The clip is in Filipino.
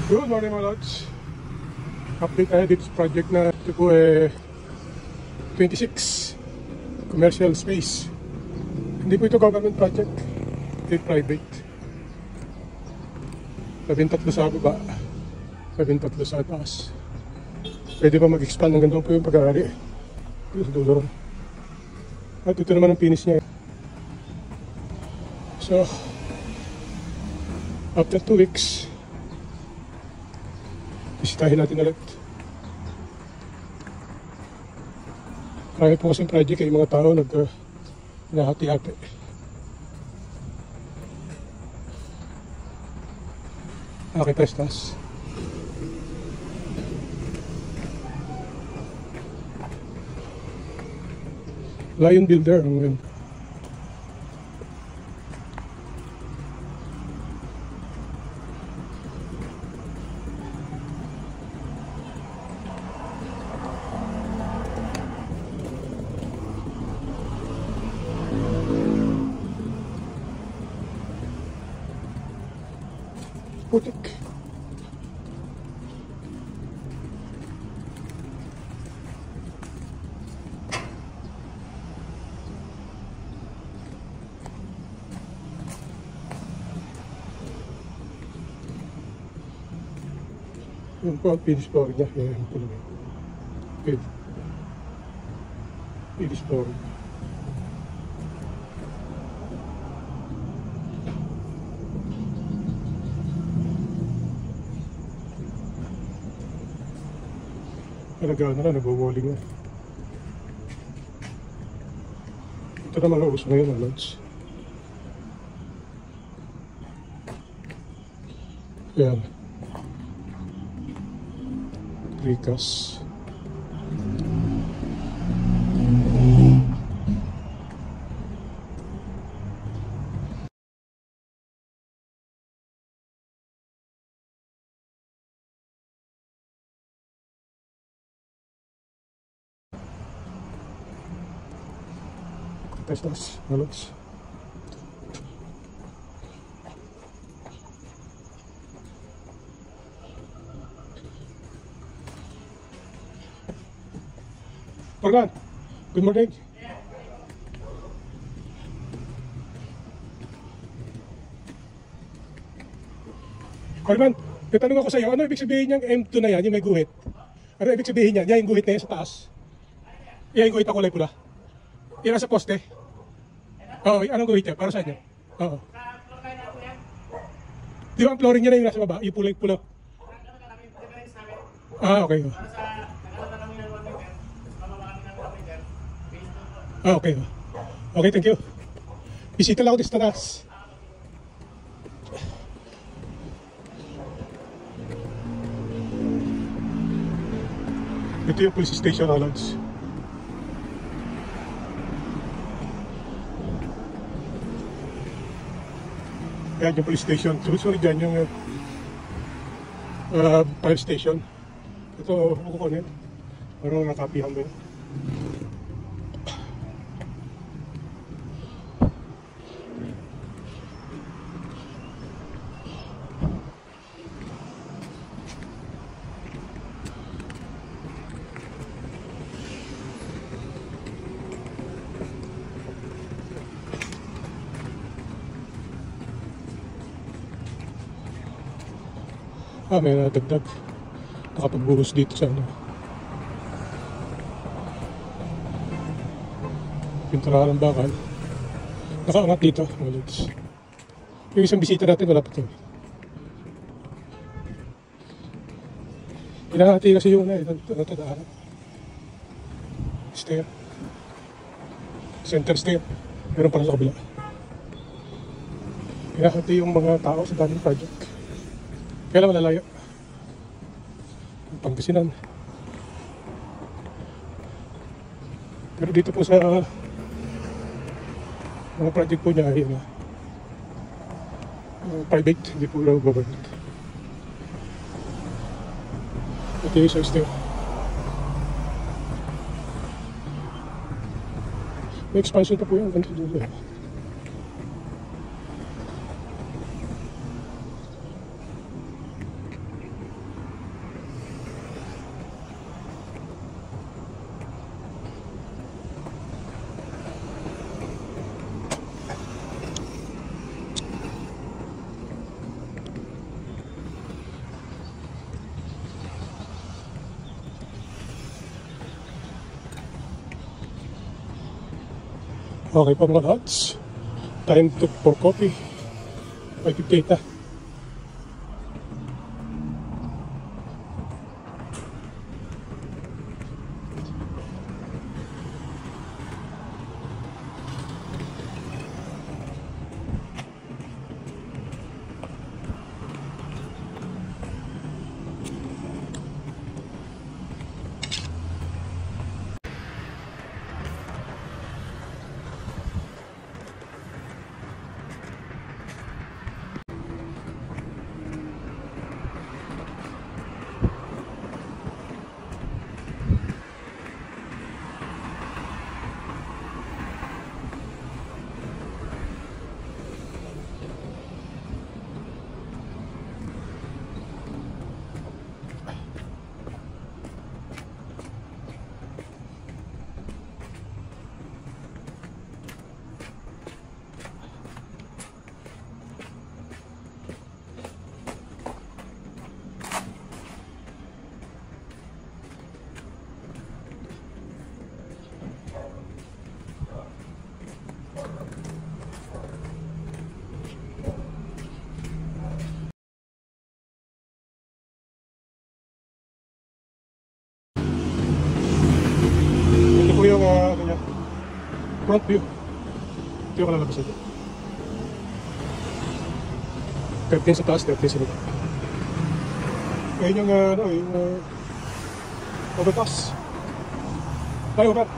Good morning mga lods. Update tayo dito sa project na ito po 26 commercial space. Hindi po ito government project, ito private. 13 sa baba, 13 sa taas. Pwede pa mag-expand hanggang doon po yung pag-aari. Ito sa dulo. At ito naman ang finish niya. So after 2 weeks, bisitahin natin ulit. Marami po kasing project ay mga tao nahati-hati. Okay, testas. Lion Builder ang putik. Yung po ang finish floor niya, yung tuloy. Finish floor. Talagaan na nag-walling na. Ito naman ang uso ngayon ang lods. Yan. Rikas. Testas, malos. Organ, good morning. Organ, tatanong ako sa iyo, ano ibig sabihin niyang M2 na yan, yung may guhit? Ano ibig sabihin niyan? Yan yung guhit na yan sa taas. Yan yung guhit na kulay pula. Yan sa poste. Oo, anong guhit niya? Para saan niya? Oo. Di ba ang flooring niya na yung nasa baba? Yung pula. Ah, okay. Ah, okay. Okay, thank you. Bisita lang ako dito sa taas. Ito yung police station, Alons. Yan yung police station. Sunod dyan yung fire station. Ito, ako ko na yun. Parang nakapihan mo yun. May nadagdag. Nakapagbuhos dito sa ano. Pinturahan ng bakal. Nakaangat dito. Yung isang bisita natin wala pa ito. Pinahati kasi yung ito daan. Stair. Center stair. Meron pala sa kabila. Pinahati yung mga tao sa daming project. Kaya lang malalayo. Pangasinan. Pero dito po sa mga project po niya ay private, hindi po lang government. Ito yung isa stair. May expansion pa po yan. Ganito dito. Okay po mga lods. Time to for coffee. 5:58 na. Ito po yung ano niya, front view. Ito yung kalalabas nito. 13 sa taas, 13 sa baba. Ayun yung overpass. Tayo, Pat.